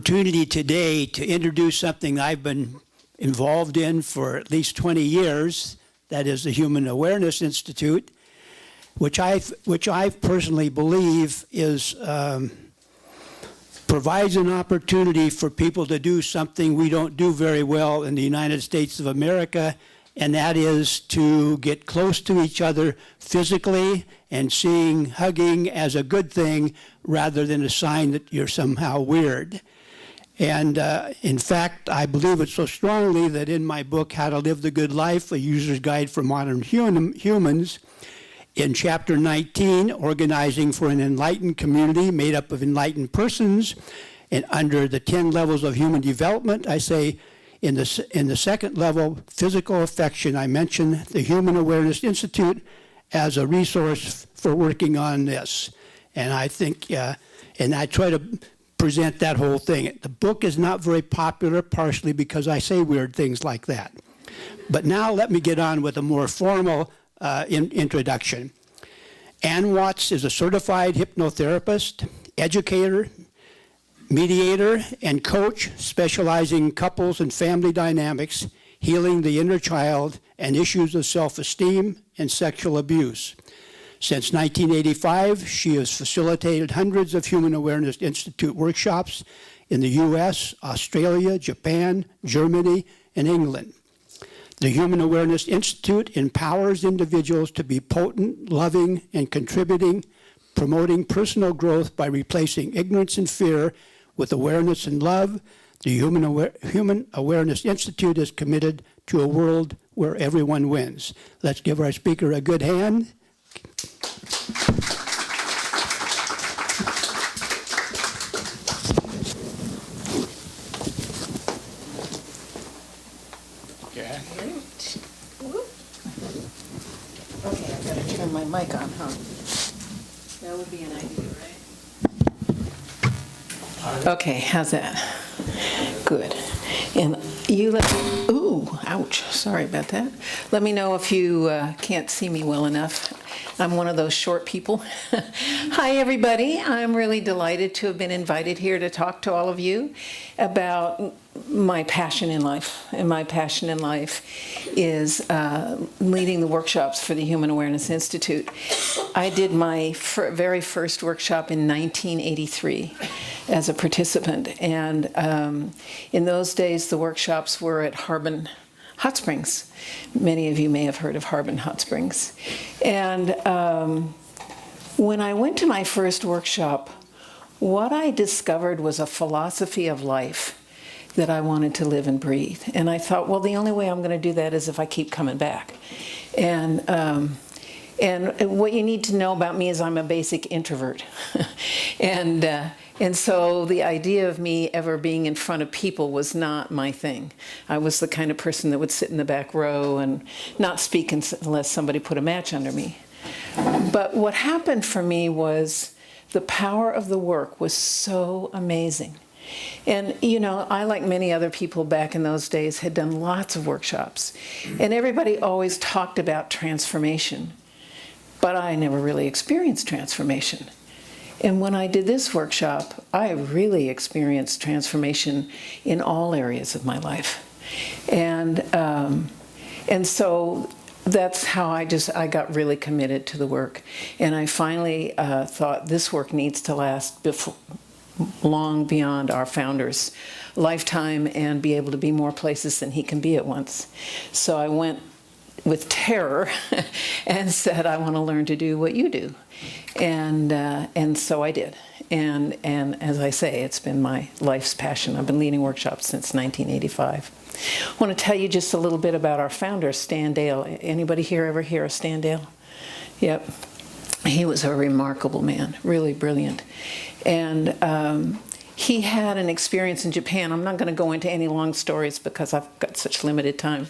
opportunity today to introduce something I've been involved in for at least 20 years, that is the Human Awareness Institute, which I personally believe is provides an opportunity for people to do something we don't do very well in the United States of America, and that is to get close to each other physically and seeing hugging as a good thing rather than a sign that you're somehow weird. And in fact, I believe it so strongly that in my book, How to Live the Good Life, A User's Guide for Modern Humans, in chapter 19, Organizing for an Enlightened Community Made Up of Enlightened Persons, and under the 10 levels of human development, I say in the second level, physical affection, I mention the Human Awareness Institute as a resource for working on this. And I think, and I try to present that whole thing. The book is not very popular, partially because I say weird things like that. But now let me get on with a more formal introduction. Ann Watts is a certified hypnotherapist, educator, mediator, and coach specializing in couples and family dynamics, healing the inner child, and issues of self-esteem and sexual abuse. Since 1985, she has facilitated hundreds of Human Awareness Institute workshops in the US, Australia, Japan, Germany, and England. The Human Awareness Institute empowers individuals to be potent, loving, and contributing, promoting personal growth by replacing ignorance and fear with awareness and love. The Human Awareness Institute is committed to a world where everyone wins. Let's give our speaker a good hand. Okay, I've got to turn my mic on, huh? That would be an idea, right? Okay, how's that? Good. And you let me, ooh, ouch, sorry about that. Let me know if you can't see me well enough. I'm one of those short people. Hi, everybody. I'm really delighted to have been invited here to talk to all of you about my passion in life. And my passion in life is leading the workshops for the Human Awareness Institute. I did my very first workshop in 1983 as a participant. And in those days, the workshops were at Harbin Hot Springs. Many of you may have heard of Harbin Hot Springs. And when I went to my first workshop, what I discovered was a philosophy of life that I wanted to live and breathe. And I thought, well, the only way I'm going to do that is if I keep coming back. And what you need to know about me is I'm a basic introvert. And so the idea of me ever being in front of people was not my thing. I was the kind of person that would sit in the back row and not speak unless somebody put a match under me. But what happened for me was the power of the work was so amazing. And, you know, I, like many other people back in those days, had done lots of workshops. And everybody always talked about transformation. But I never really experienced transformation. And when I did this workshop, I really experienced transformation in all areas of my life. And so that's how I got really committed to the work. And I finally thought this work needs to last long beyond our founder's lifetime and be able to be more places than he can be at once. So I went with terror and said, I want to learn to do what you do. And so I did. And as I say, it's been my life's passion. I've been leading workshops since 1985. I want to tell you just a little bit about our founder, Stan Dale. Anybody here ever hear of Stan Dale? Yep. He was a remarkable man, really brilliant. And he had an experience in Japan. I'm not going to go into any long stories because I've got such limited time.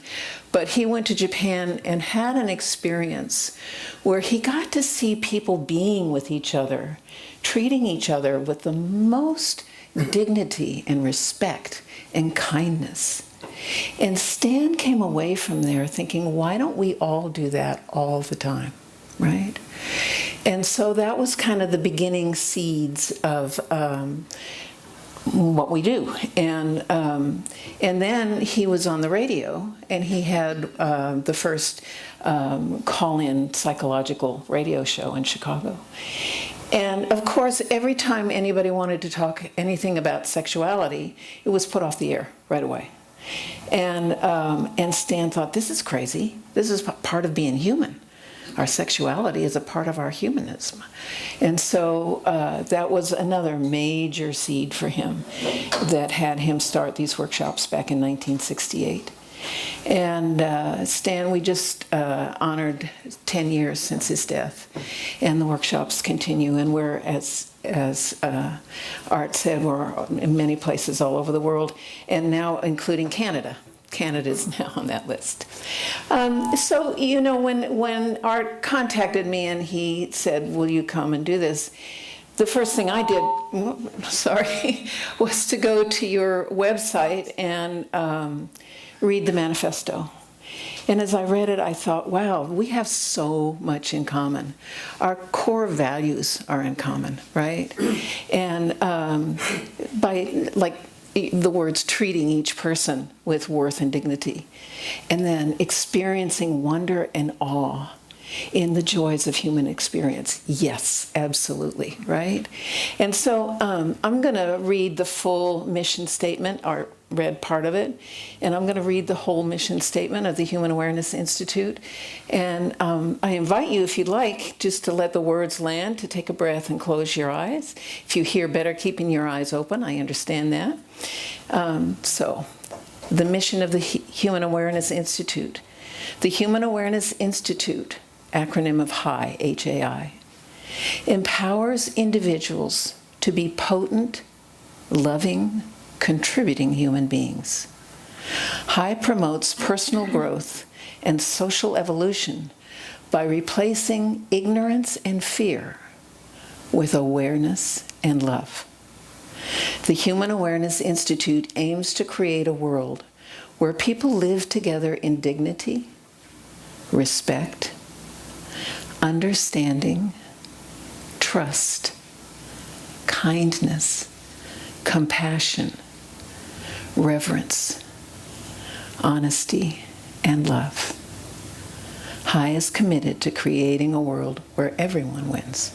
But he went to Japan and had an experience where he got to see people being with each other, treating each other with the most dignity and respect and kindness. And Stan came away from there thinking, why don't we all do that all the time, right? And so that was kind of the beginning seeds of what we do. And then he was on the radio, and he had the first call-in psychological radio show in Chicago. And of course, every time anybody wanted to talk anything about sexuality, it was put off the air right away. And Stan thought, this is crazy. This is part of being human. Our sexuality is a part of our humanism. And so that was another major seed for him that had him start these workshops back in 1968. And Stan, we just honored 10 years since his death, and the workshops continue, and we're, as Art said, we're in many places all over the world, and now including Canada. Canada is now on that list. So, you know, when Art contacted me and he said, will you come and do this? The first thing I did, was to go to your website and read the manifesto. And as I read it, I thought, wow, we have so much in common. Our core values are in common, right? And by, like, the words treating each person with worth and dignity, and then experiencing wonder and awe in the joys of human experience. Yes, absolutely, right? And so I'm going to read the full mission statement, or read part of it, and I'm going to read the whole mission statement of the Human Awareness Institute. And I invite you, if you'd like, just to let the words land, to take a breath and close your eyes. If you hear better keeping your eyes open, I understand that. So, the mission of the Human Awareness Institute. The Human Awareness Institute, acronym of HAI, H-A-I, empowers individuals to be potent, loving, contributing human beings. HAI promotes personal growth and social evolution by replacing ignorance and fear with awareness and love. The Human Awareness Institute aims to create a world where people live together in dignity, respect, understanding, trust, kindness, compassion, reverence, honesty, and love. HAI is committed to creating a world where everyone wins.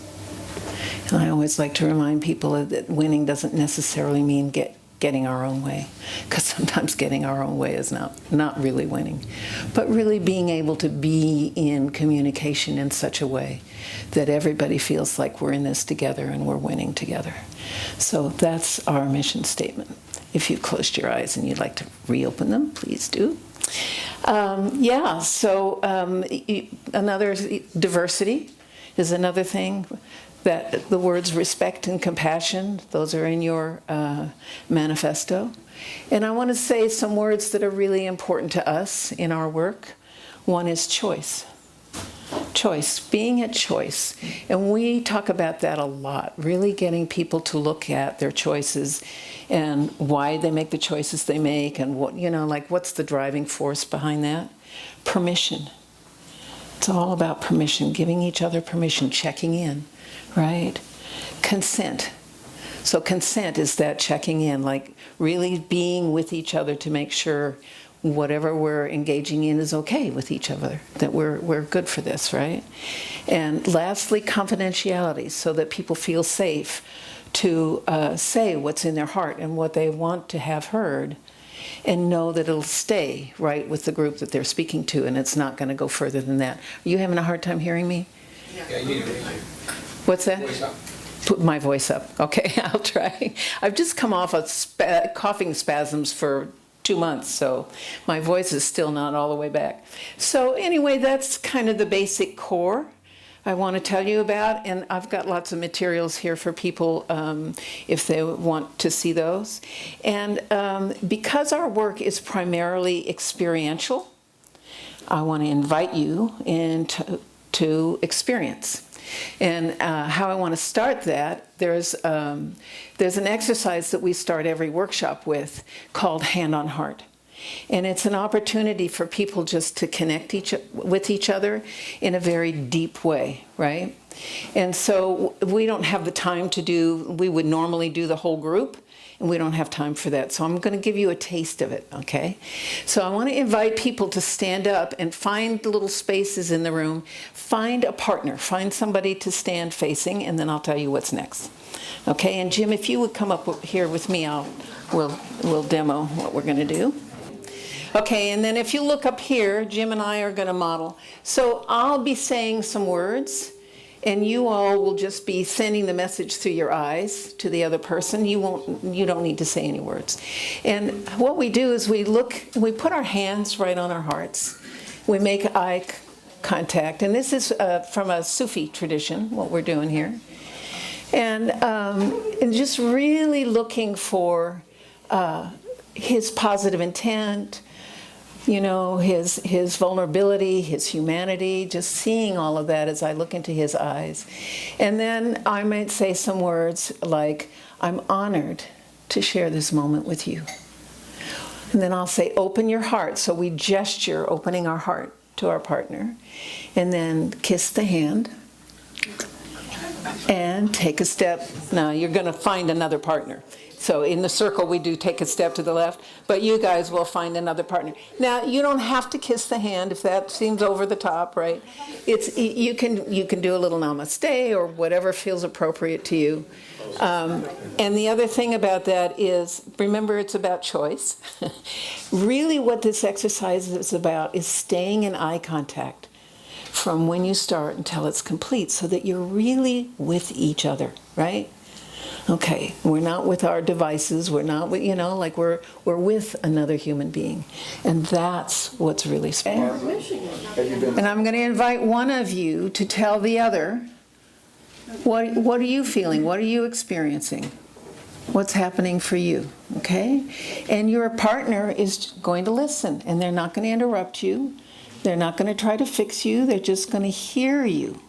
And I always like to remind people that winning doesn't necessarily mean getting our own way, because sometimes getting our own way is not really winning, but really being able to be in communication in such a way that everybody feels like we're in this together and we're winning together. So that's our mission statement. If you've closed your eyes and you'd like to reopen them, please do. Another diversity is another thing. That the words respect and compassion, those are in your manifesto. And I want to say some words that are really important to us in our work. One is choice. Choice, being at choice. And we talk about that a lot, really getting people to look at their choices and why they make the choices they make, and what, you know, like what's the driving force behind that? Permission. It's all about permission, giving each other permission, checking in. Right? Consent. So consent is that checking in, like really being with each other to make sure whatever we're engaging in is okay with each other, that we're good for this, right? And lastly, confidentiality, so that people feel safe to say what's in their heart and what they want to have heard, and know that it'll stay right with the group that they're speaking to, and it's not going to go further than that. Are you having a hard time hearing me? Yeah, you need to raise your What's that? voice up. Put my voice up. Okay, I'll try. I've just come off of coughing spasms for 2 months, so my voice is still not all the way back. So anyway, that's kind of the basic core I want to tell you about, and I've got lots of materials here for people if they want to see those. And because our work is primarily experiential, I want to invite you into experience. And how I want to start that, there's an exercise that we start every workshop with called Hand on Heart. And it's an opportunity for people just to connect with each other in a very deep way, right? And so we don't have the time to we would normally do the whole group and we don't have time for that. So I'm going to give you a taste of it, okay? So I want to invite people to stand up and find the little spaces in the room. Find a partner. Find somebody to stand facing, and then I'll tell you what's next. Okay, and Jim, if you would come up here with me, we'll demo what we're going to do. Okay, and then if you look up here, Jim and I are going to model. So I'll be saying some words, and you all will just be sending the message through your eyes to the other person. You don't need to say any words. And what we do is we put our hands right on our hearts. We make eye contact, and this is from a Sufi tradition, what we're doing here. And just really looking for his positive intent, his vulnerability, his humanity, just seeing all of that as I look into his eyes. And then I might say some words like, I'm honored to share this moment with you. And then I'll say, open your heart. So we gesture opening our heart to our partner. And then kiss the hand. And take a step. Now you're going to find another partner. So in the circle we do take a step to the left, but you guys will find another partner. Now you don't have to kiss the hand if that seems over the top, right? You can do a little namaste or whatever feels appropriate to you. And the other thing about that is, remember, it's about choice. Really what this exercise is about is staying in eye contact from when you start until it's complete, so that you're really with each other, right? Okay, we're not with our devices, we're not with, like we're with another human being. And that's what's really special. And I'm going to invite one of you to tell the other, what are you feeling? What are you experiencing? What's happening for you? Okay? And your partner is going to listen, and they're not going to interrupt you. They're not going to try to fix you. They're just going to hear you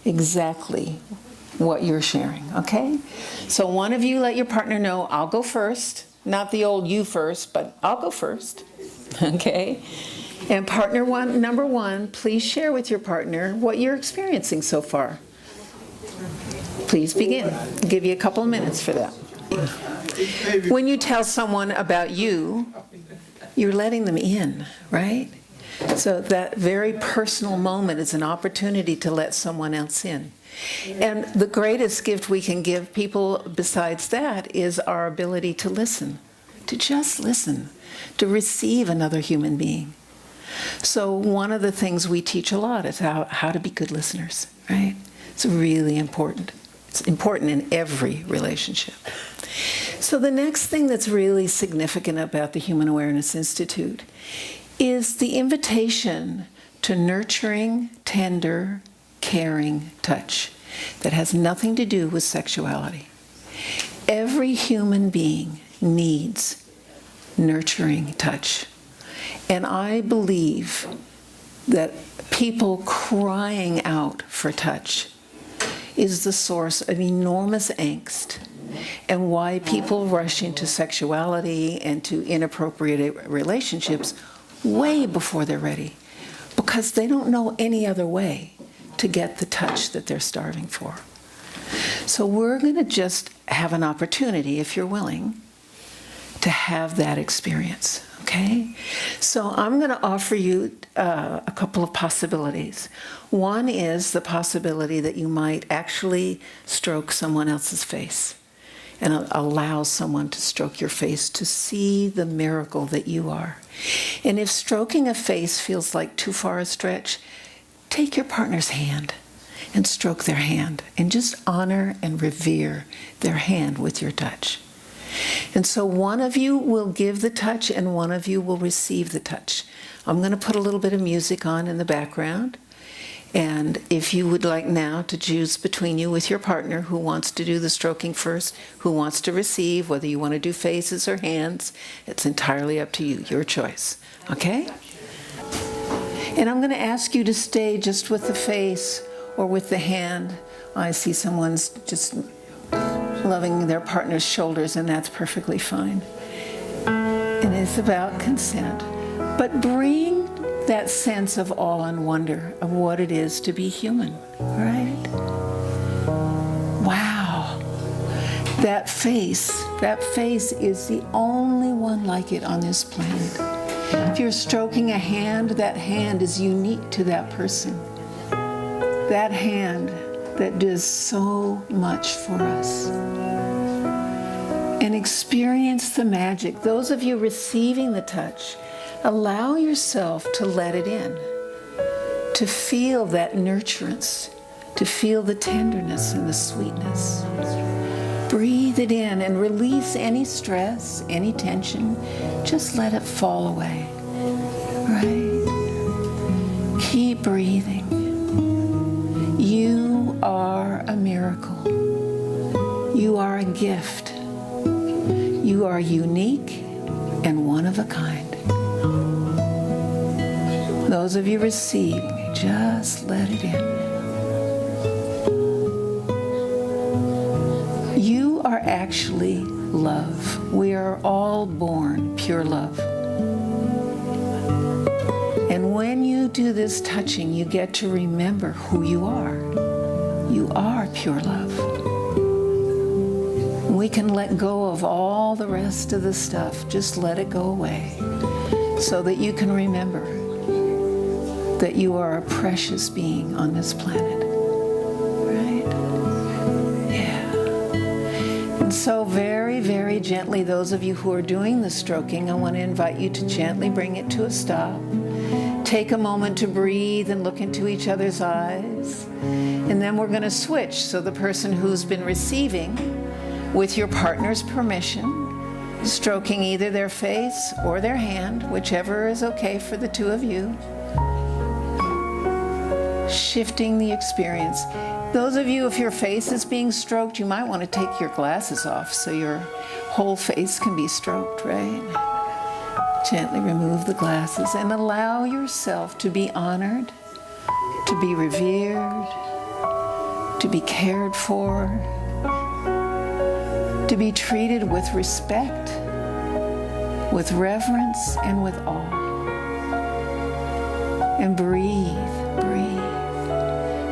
exactly what you're sharing, okay? So one of you let your partner know, I'll go first. Not the old you first, but I'll go first, okay? And number one, please share with your partner what you're experiencing so far. Please begin. I'll give you a couple of minutes for that. When you tell someone about you, you're letting them in, right? So that very personal moment is an opportunity to let someone else in. And the greatest gift we can give people besides that is our ability to listen, to just listen, to receive another human being. So one of the things we teach a lot is how to be good listeners, right? It's really important. It's important in every relationship. So the next thing that's really significant about the Human Awareness Institute is the invitation to nurturing, tender, caring touch that has nothing to do with sexuality. Every human being needs nurturing touch. And I believe that people crying out for touch is the source of enormous angst, and why people rush into sexuality and to inappropriate relationships way before they're ready, because they don't know any other way to get the touch that they're starving for. So we're going to just have an opportunity, if you're willing, to have that experience, okay? So I'm going to offer you a couple of possibilities. One is the possibility that you might actually stroke someone else's face and allow someone to stroke your face to see the miracle that you are. And if stroking a face feels like too far a stretch, take your partner's hand and stroke their hand and just honor and revere their hand with your touch. And so one of you will give the touch and one of you will receive the touch. I'm going to put a little bit of music on in the background. And if you would like now to choose between you with your partner who wants to do the stroking first, who wants to receive, whether you want to do faces or hands, it's entirely up to you, your choice, okay? And I'm going to ask you to stay just with the face or with the hand. I see someone's just loving their partner's shoulders, and that's perfectly fine. And it's about consent. But bring that sense of awe and wonder of what it is to be human, right? Wow. that face is the only one like it on this planet. If you're stroking a hand, that hand is unique to that person. That hand that does so much for us. And experience the magic. Those of you receiving the touch, allow yourself to let it in, to feel that nurturance, to feel the tenderness and the sweetness. Breathe it in and release any stress, any tension. Just let it fall away, right? Keep breathing. You are a miracle. You are a gift. You are unique and one of a kind. Those of you receiving, just let it in. You are actually love. We are all born pure love. And when you do this touching, you get to remember who you are. You are pure love. We can let go of all the rest of the stuff. Just let it go away so that you can remember that you are a precious being on this planet. Right? Yeah. And so very, very gently, those of you who are doing the stroking, I want to invite you to gently bring it to a stop. Take a moment to breathe and look into each other's eyes. And then we're going to switch. So the person who's been receiving, with your partner's permission, stroking either their face or their hand, whichever is okay for the two of you. Shifting the experience. Those of you, if your face is being stroked, you might want to take your glasses off so your whole face can be stroked, right? Gently remove the glasses and allow yourself to be honored, to be revered, to be cared for, to be treated with respect, with reverence, and with awe. And breathe, breathe.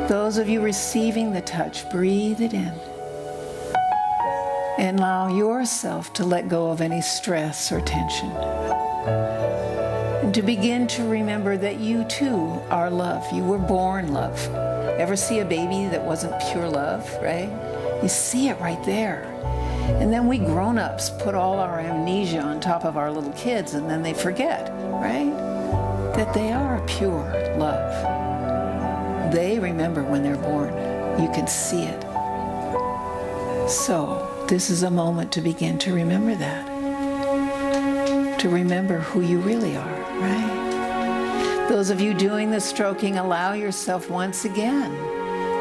Those of you receiving the touch, breathe it in. And allow yourself to let go of any stress or tension. And to begin to remember that you too are love. You were born love. Ever see a baby that wasn't pure love, right? You see it right there. And then we grown-ups put all our amnesia on top of our little kids, and then they forget, right? That they are pure love. They remember when they're born. You can see it. So this is a moment to begin to remember that. To remember who you really are, right? Those of you doing the stroking, allow yourself once again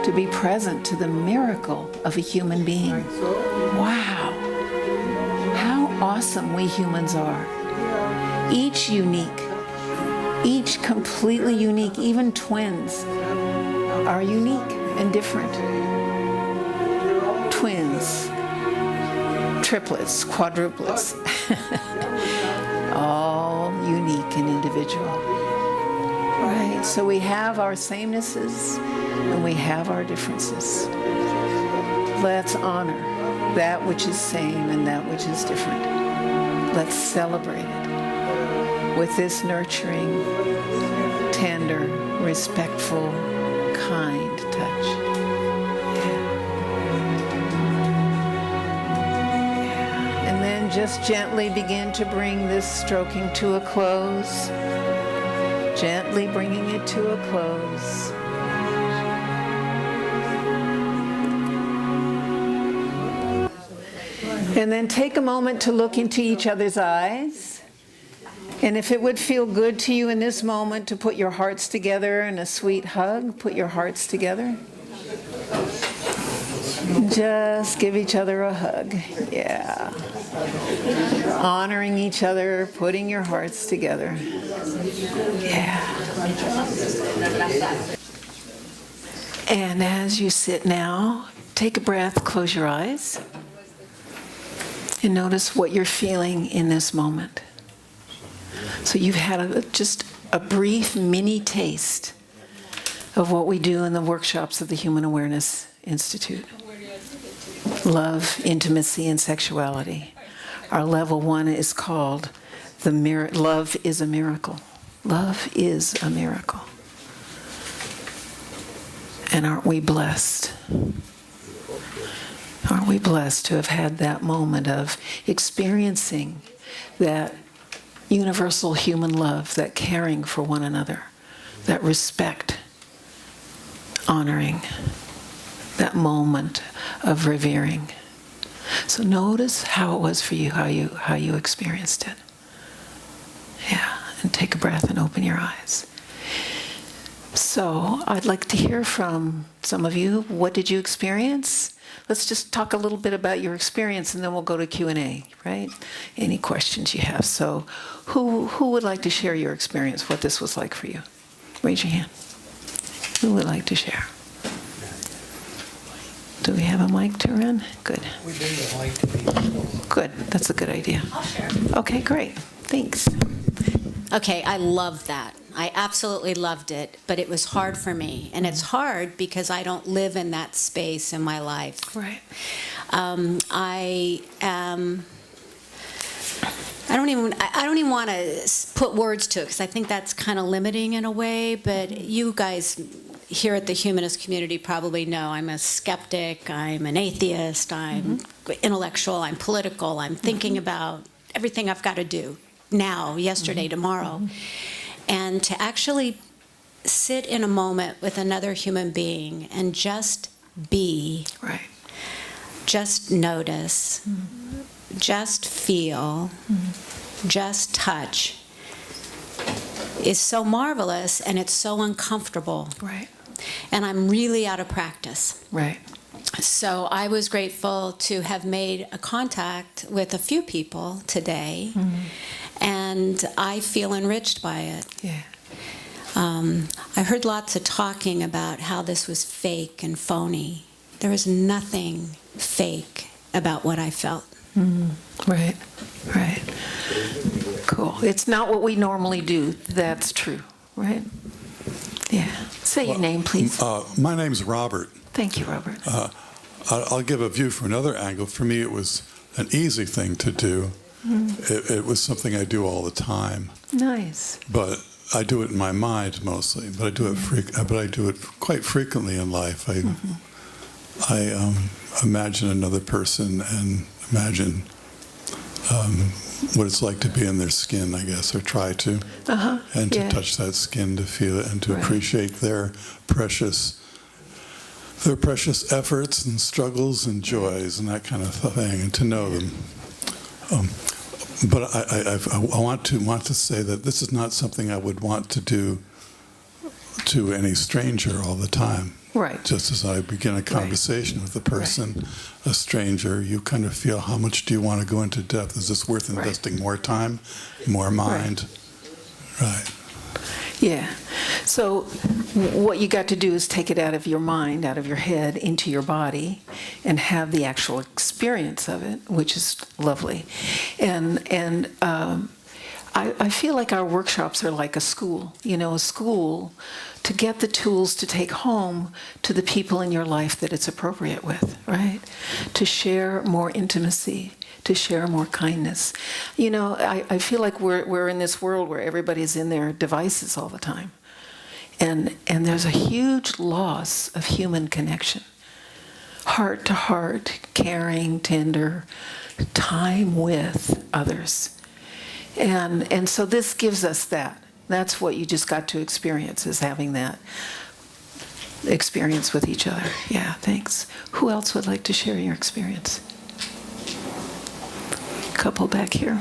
to be present to the miracle of a human being. Wow, how awesome we humans are. Each unique, each completely unique, even twins are unique and different. Twins, triplets, quadruplets, all unique and individual. Right, so we have our samenesses and we have our differences. Let's honor that which is same and that which is different. Let's celebrate it with this nurturing, tender, respectful, kind touch. Yeah. And then just gently begin to bring this stroking to a close. Gently bringing it to a close. And then take a moment to look into each other's eyes. And if it would feel good to you in this moment to put your hearts together in a sweet hug, put your hearts together. Just give each other a hug. Yeah. Honoring each other, putting your hearts together. Yeah. And as you sit now, take a breath, close your eyes, and notice what you're feeling in this moment. So you've had just a brief mini taste of what we do in the workshops of the Human Awareness Institute. love, intimacy, and sexuality. Our level 1 is called Love is a Miracle. Love is a miracle. And aren't we blessed? Aren't we blessed to have had that moment of experiencing that universal human love, that caring for one another, that respect, honoring, that moment of revering. So notice how it was for you, how you experienced it. Yeah, and take a breath and open your eyes. So I'd like to hear from some of you. What did you experience? Let's just talk a little bit about your experience, and then we'll go to Q&A, right? Any questions you have. So who would like to share your experience, what this was like for you? Raise your hand. Who would like to share? Do we have a mic to run? Good. We bring the mic to people. Good. That's a good idea. I'll share. Okay, great. Thanks. Okay, I love that. I absolutely loved it, but it was hard for me. And it's hard because I don't live in that space in my life. Right. I don't even want to put words to it because I think that's kind of limiting in a way, but you guys here at the Humanist community probably know I'm a skeptic, I'm an atheist, I'm intellectual, I'm political, I'm thinking about everything I've got to do now, yesterday, tomorrow. And to actually sit in a moment with another human being and just be, Right. just notice, just feel, just touch is so marvelous, and it's so uncomfortable. Right. And I'm really out of practice. Right. So I was grateful to have made a contact with a few people today, and I feel enriched by it. Yeah. I heard lots of talking about how this was fake and phony. There was nothing fake about what I felt. Right. Right. Cool. It's not what we normally do. That's true. Right? Yeah. Say your name, please. My name's Robert. Thank you, Robert. I'll give a view from another angle. For me, it was an easy thing to do. It was something I do all the time. Nice. But I do it in my mind mostly. But I do it quite frequently in life. I imagine another person and imagine what it's like to be in their skin, I guess, or try to, and to touch that skin, to feel it, and to appreciate their precious efforts and struggles and joys and that kind of thing, and to know them. But I want to say that this is not something I would want to do to any stranger all the time. Right. Just as I begin a conversation with a person, a stranger, you kind of feel, how much do you want to go into depth? Is this worth investing more time, more mind? Right. Yeah. So what you got to do is take it out of your mind, out of your head, into your body, and have the actual experience of it, which is lovely. And I feel like our workshops are like a school. You know, a school to get the tools to take home to the people in your life that it's appropriate with, right? To share more intimacy, to share more kindness. You know, I feel like we're in this world where everybody's in their devices all the time. And there's a huge loss of human connection. Heart to heart, caring, tender, time with others. And so this gives us that. That's what you just got to experience, is having that experience with each other. Yeah, thanks. Who else would like to share your experience? Couple back here.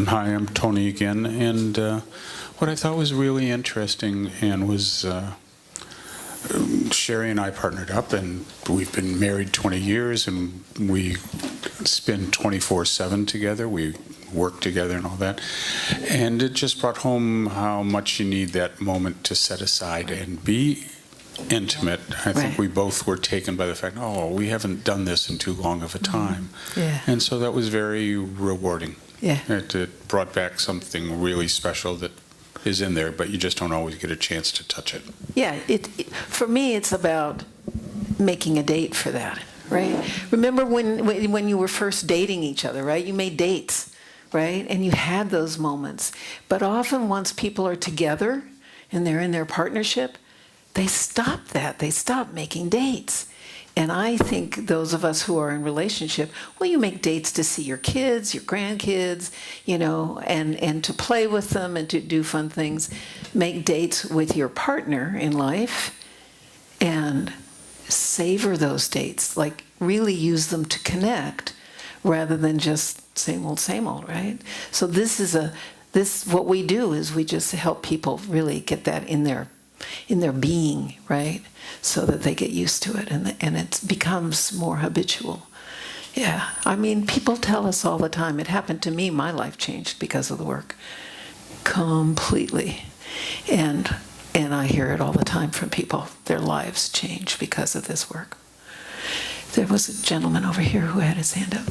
Hi, I'm Tony again, and what I thought was really interesting and was Sherry and I partnered up, and we've been married 20 years, and we spend 24/7 together. We work together and all that. And it just brought home how much you need that moment to set aside and be intimate. I think we both were taken by the fact, we haven't done this in too long of a time. Yeah. And so that was very rewarding. Yeah. It brought back something really special that is in there, but you just don't always get a chance to touch it. Yeah, for me, it's about making a date for that, right? Remember when you were first dating each other, right? You made dates, right? And you had those moments. But often once people are together and they're in their partnership, they stop that. They stop making dates. And I think those of us who are in relationship, well, you make dates to see your kids, your grandkids, you know, and to play with them and to do fun things. Make dates with your partner in life and savor those dates. Like really use them to connect rather than just same old, right? So what we do is we just help people really get that in their being, right? So that they get used to it and it becomes more habitual. Yeah, I mean, people tell us all the time. It happened to me. My life changed because of the work. Completely. And I hear it all the time from people. Their lives change because of this work. There was a gentleman over here who had his hand up.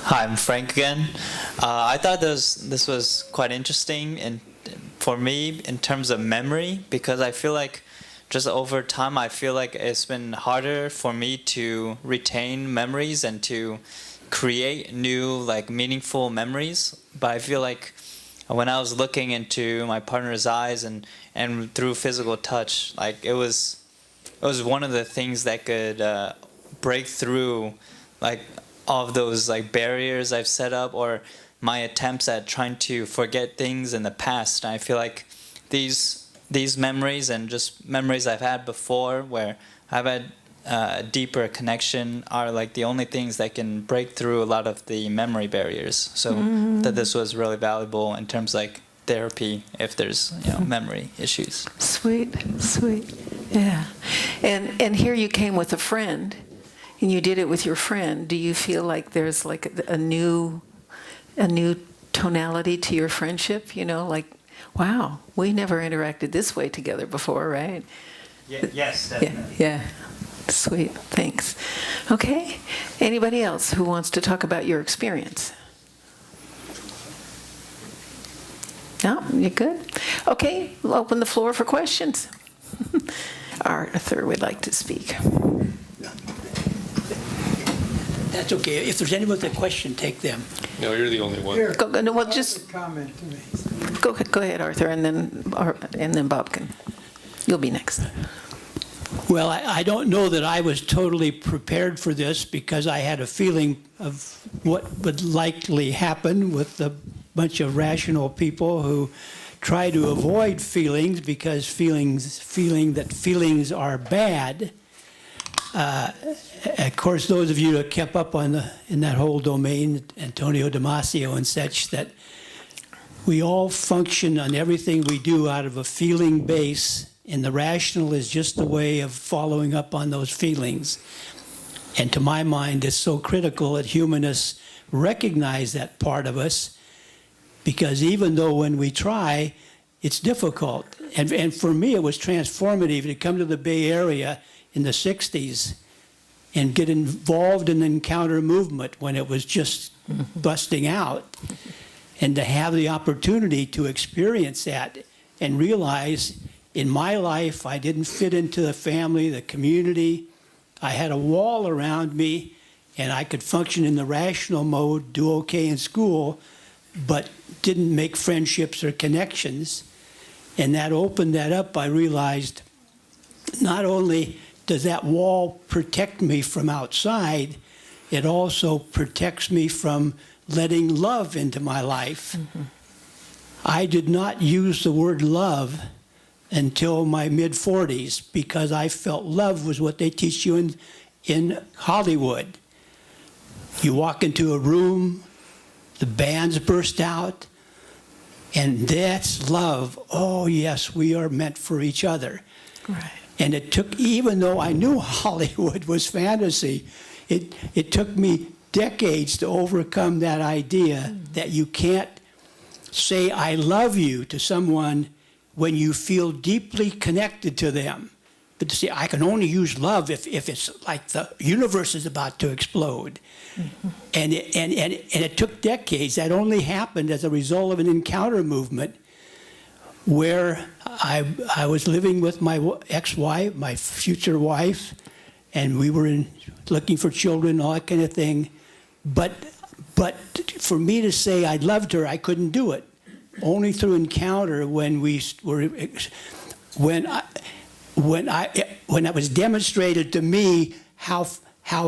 Hi, I'm Frank again. I thought this was quite interesting, and for me, in terms of memory, because I feel like just over time, I feel like it's been harder for me to retain memories and to create new, like, meaningful memories. But I feel like when I was looking into my partner's eyes and through physical touch, like, it was one of the things that could break through, like, all of those, like, barriers I've set up or my attempts at trying to forget things in the past. And I feel like these memories and just memories I've had before where I've had a deeper connection are like the only things that can break through a lot of the memory barriers. So that this was really valuable in terms of like therapy if there's memory issues. Sweet. Yeah. And here you came with a friend and you did it with your friend. Do you feel like there's like a new tonality to your friendship? You know, like, wow, we never interacted this way together before, right? Yes, definitely. Yeah. Sweet. Thanks. Okay. Anybody else who wants to talk about your experience? No? You good? Okay. We'll open the floor for questions. Arthur would like to speak. That's okay. If there's anyone with a question, take them. No, you're the only one. Here, Go, no, well, just comment to me. go ahead, Arthur, and then Bob can. You'll be next. Well, I don't know that I was totally prepared for this because I had a feeling of what would likely happen with a bunch of rational people who try to avoid feelings because feeling that feelings are bad. Of course, those of you that kept up in that whole domain, Antonio Damasio and such, that we all function on everything we do out of a feeling base, and the rational is just a way of following up on those feelings. And to my mind, it's so critical that humanists recognize that part of us, because even though when we try, it's difficult. And for me, it was transformative to come to the Bay Area in the 60s and get involved in the encounter movement when it was just busting out, and to have the opportunity to experience that and realize in my life I didn't fit into the family, the community. I had a wall around me and I could function in the rational mode, do okay in school, but didn't make friendships or connections. And that opened that up. I realized not only does that wall protect me from outside, it also protects me from letting love into my life. Mm-hmm. I did not use the word love until my mid-40s because I felt love was what they teach you in Hollywood. You walk into a room, the bands burst out, and that's love. Oh, yes, we are meant for each other. Right. And it took, even though I knew Hollywood was fantasy, it took me decades to overcome that idea that you can't say I love you to someone when you feel deeply connected to them. but to say I can only use love if it's like the universe is about to explode. And it took decades. That only happened as a result of an encounter movement where I was living with my ex-wife, my future wife, and we were looking for children, all that kind of thing. But for me to say I loved her, I couldn't do it. Only through encounter when it was demonstrated to me how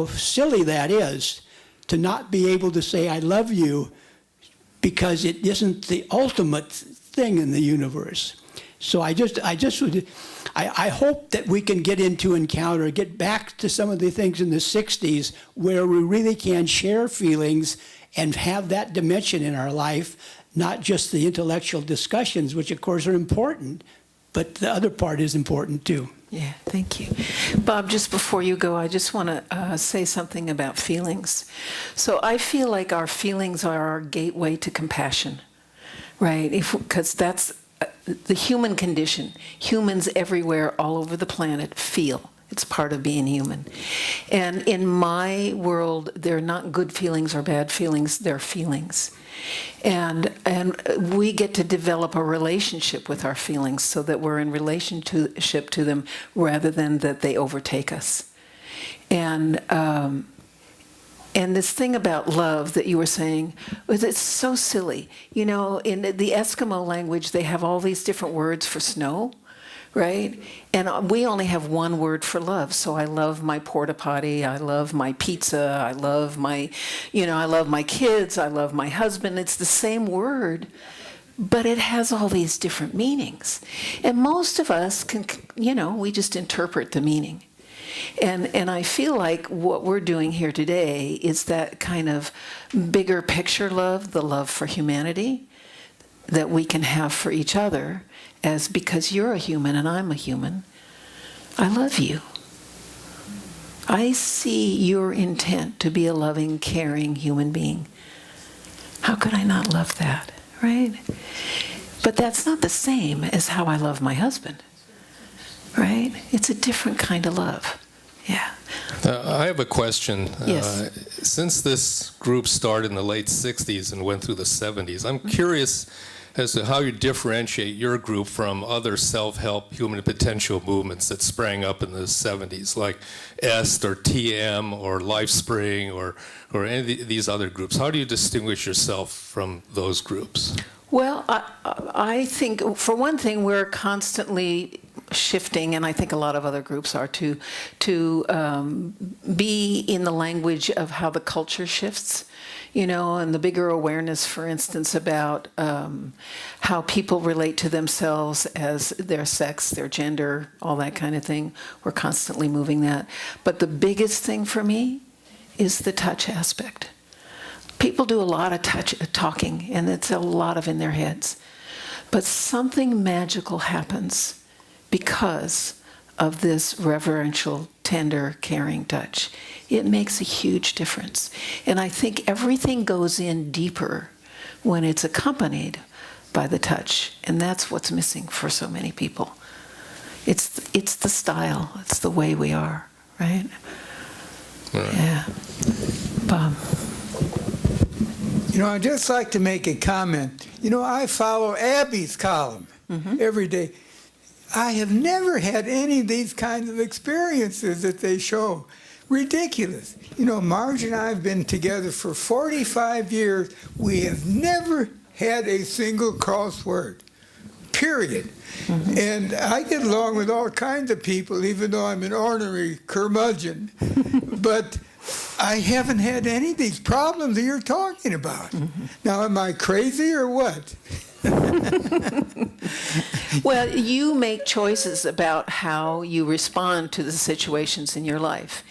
silly that is to not be able to say I love you because it isn't the ultimate thing in the universe. So I hope that we can get into encounter, get back to some of the things in the 60s where we really can share feelings and have that dimension in our life, not just the intellectual discussions, which of course are important, but the other part is important too. Yeah, thank you. Bob, just before you go, I just want to say something about feelings. So I feel like our feelings are our gateway to compassion, right? Because that's the human condition. Humans everywhere, all over the planet, feel. It's part of being human. And in my world, they're not good feelings or bad feelings, they're feelings. And we get to develop a relationship with our feelings so that we're in relationship to them rather than that they overtake us. And this thing about love that you were saying, it's so silly. You know, in the Eskimo language, they have all these different words for snow, right? And we only have one word for love. So I love my porta potty, I love my pizza, I love my kids, I love my husband. It's the same word, but it has all these different meanings. And most of us can, we just interpret the meaning. And I feel like what we're doing here today is that kind of bigger picture love, the love for humanity that we can have for each other, as because you're a human and I'm a human, I love you. I see your intent to be a loving, caring human being. How could I not love that, right? But that's not the same as how I love my husband, right? It's a different kind of love. Yeah. I have a question. Yes. Since this group started in the late 60s and went through the 70s, I'm curious as to how you differentiate your group from other self-help human potential movements that sprang up in the 70s, like EST or TM or LifeSpring or any of these other groups. How do you distinguish yourself from those groups? Well, I think, for one thing, we're constantly shifting, and I think a lot of other groups are too, to be in the language of how the culture shifts, and the bigger awareness, for instance, about how people relate to themselves as their sex, their gender, all that kind of thing. We're constantly moving that. But the biggest thing for me is the touch aspect. People do a lot of talking, and it's a lot of in their heads. But something magical happens because of this reverential, tender, caring touch. It makes a huge difference. And I think everything goes in deeper when it's accompanied by the touch. And that's what's missing for so many people. It's the style. It's the way we are, right? Right. Yeah. Bob. I'd just like to make a comment. I follow Abby's column every day. I have never had any of these kinds of experiences that they show. Ridiculous. Marge and I have been together for 45 years. We have never had a single crossword, period. And I get along with all kinds of people, even though I'm an ornery curmudgeon. But I haven't had any of these problems that you're talking about. Now, am I crazy or what? Well, you make choices about how you respond to the situations in your life.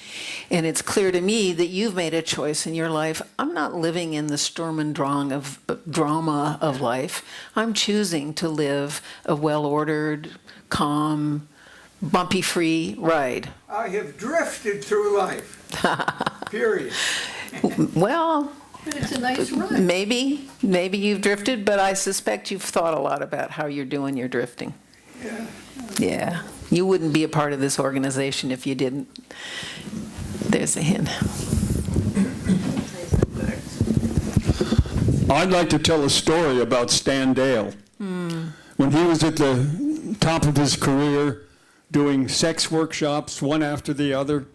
And it's clear to me that you've made a choice in your life. I'm not living in the Sturm und Drang of drama of life. I'm choosing to live a well-ordered, calm, bumpy-free ride. I have drifted through life, period. Well, But it's a nice ride. maybe you've drifted, but I suspect you've thought a lot about how you're doing your drifting. Yeah. You wouldn't be a part of this organization if you didn't. There's a hint. I'd like to tell a story about Stan Dale. When he was at the top of his career doing sex workshops one after the other,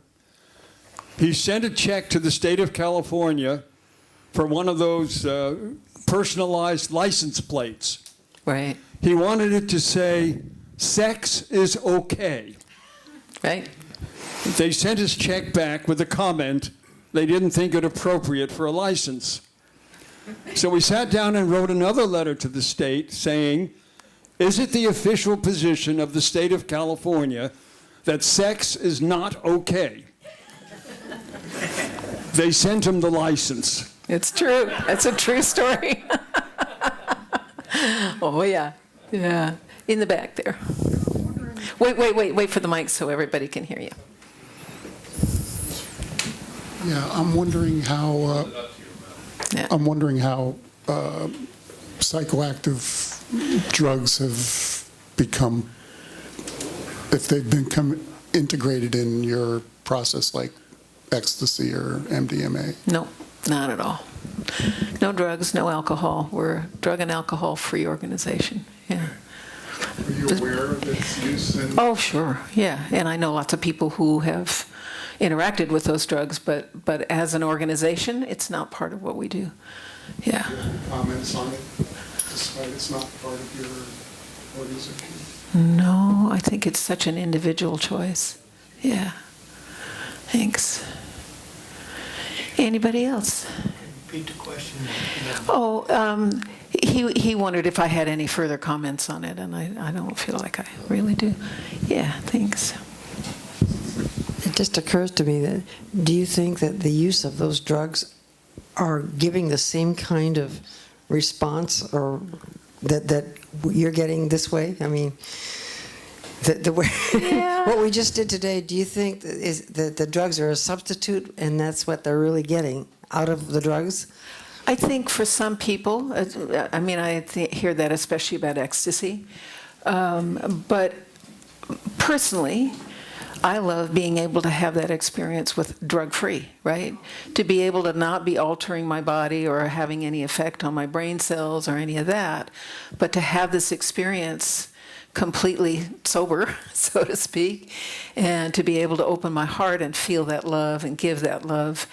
he sent a check to the state of California for one of those personalized license plates. Right. He wanted it to say, "Sex is okay." Right. They sent his check back with a comment they didn't think it appropriate for a license. So we sat down and wrote another letter to the state saying, is it the official position of the state of California that sex is not okay? They sent him the license. It's true. It's a true story. Oh, yeah. Yeah. In the back there. Wait for the mic so everybody can hear you. Yeah, I'm wondering how Yeah. psychoactive drugs have become, if they've become integrated in your process, like ecstasy or MDMA. No, not at all. No drugs, no alcohol. We're a drug and alcohol-free organization. Yeah. Are you aware of its use? Oh, sure. Yeah. And I know lots of people who have interacted with those drugs, but as an organization, it's not part of what we do. Yeah. Do you have any comments on it, despite it's not part of your organization? No, I think it's such an individual choice. Yeah. Thanks. Anybody else? Repeat the question. Oh, he wondered if I had any further comments on it, and I don't feel like I really do. Yeah, thanks. It just occurs to me that, do you think that the use of those drugs are giving the same kind of response, or that you're getting this way? I mean, the way what we just did today, do you think is that the drugs are a substitute, and that's what they're really getting out of the drugs? I think for some people, I mean, I hear that especially about ecstasy, but personally, I love being able to have that experience with drug-free, right? To be able to not be altering my body or having any effect on my brain cells or any of that, but to have this experience completely sober, so to speak, and to be able to open my heart and feel that love and give that love,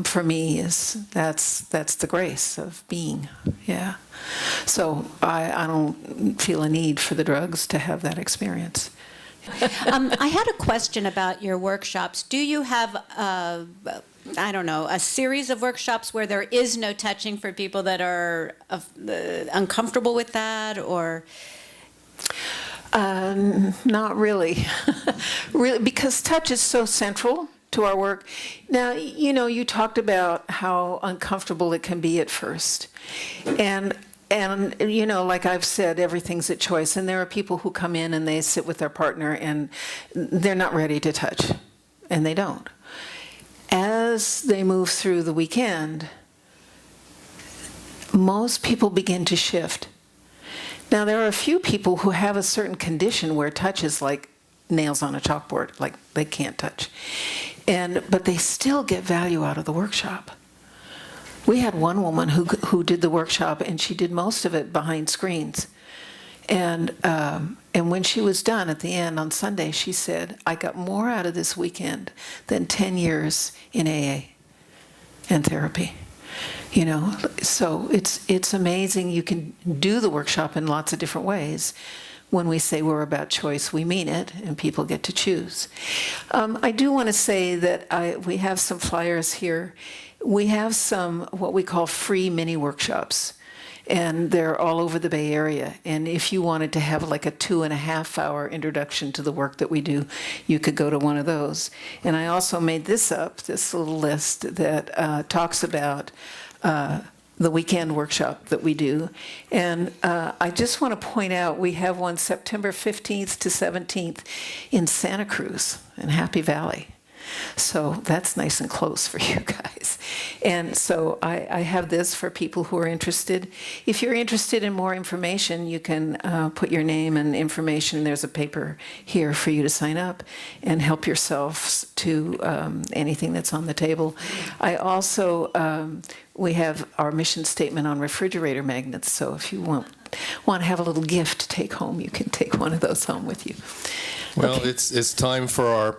for me that's the grace of being. Yeah. So I don't feel a need for the drugs to have that experience. I had a question about your workshops. Do you have, I don't know, a series of workshops where there is no touching for people that are uncomfortable with that, or? Not really. Really, because touch is so central to our work. Now, you talked about how uncomfortable it can be at first. And like I've said, everything's a choice. And there are people who come in and they sit with their partner and they're not ready to touch. And they don't. As they move through the weekend, most people begin to shift. Now, there are a few people who have a certain condition where touch is like nails on a chalkboard, like they can't touch. But they still get value out of the workshop. We had one woman who did the workshop, and she did most of it behind screens. And when she was done at the end on Sunday, she said, I got more out of this weekend than 10 years in AA and therapy. So it's amazing. You can do the workshop in lots of different ways. When we say we're about choice, we mean it, and people get to choose. I do want to say that we have some flyers here. We have some what we call free mini workshops, and they're all over the Bay Area. And if you wanted to have like a 2.5-hour introduction to the work that we do, you could go to one of those. And I also made this little list that talks about the weekend workshop that we do. And I just want to point out, we have one September 15th to 17th in Santa Cruz in Happy Valley. So that's nice and close for you guys. And so I have this for people who are interested. If you're interested in more information, you can put your name and information. There's a paper here for you to sign up and help yourselves to anything that's on the table. I also, we have our mission statement on refrigerator magnets, so if you want to have a little gift to take home, you can take one of those home with you. Well, Okay. it's time for our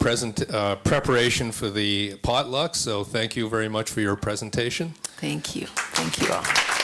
preparation for the potluck, so thank you very much for your presentation. Thank you. Thank you all.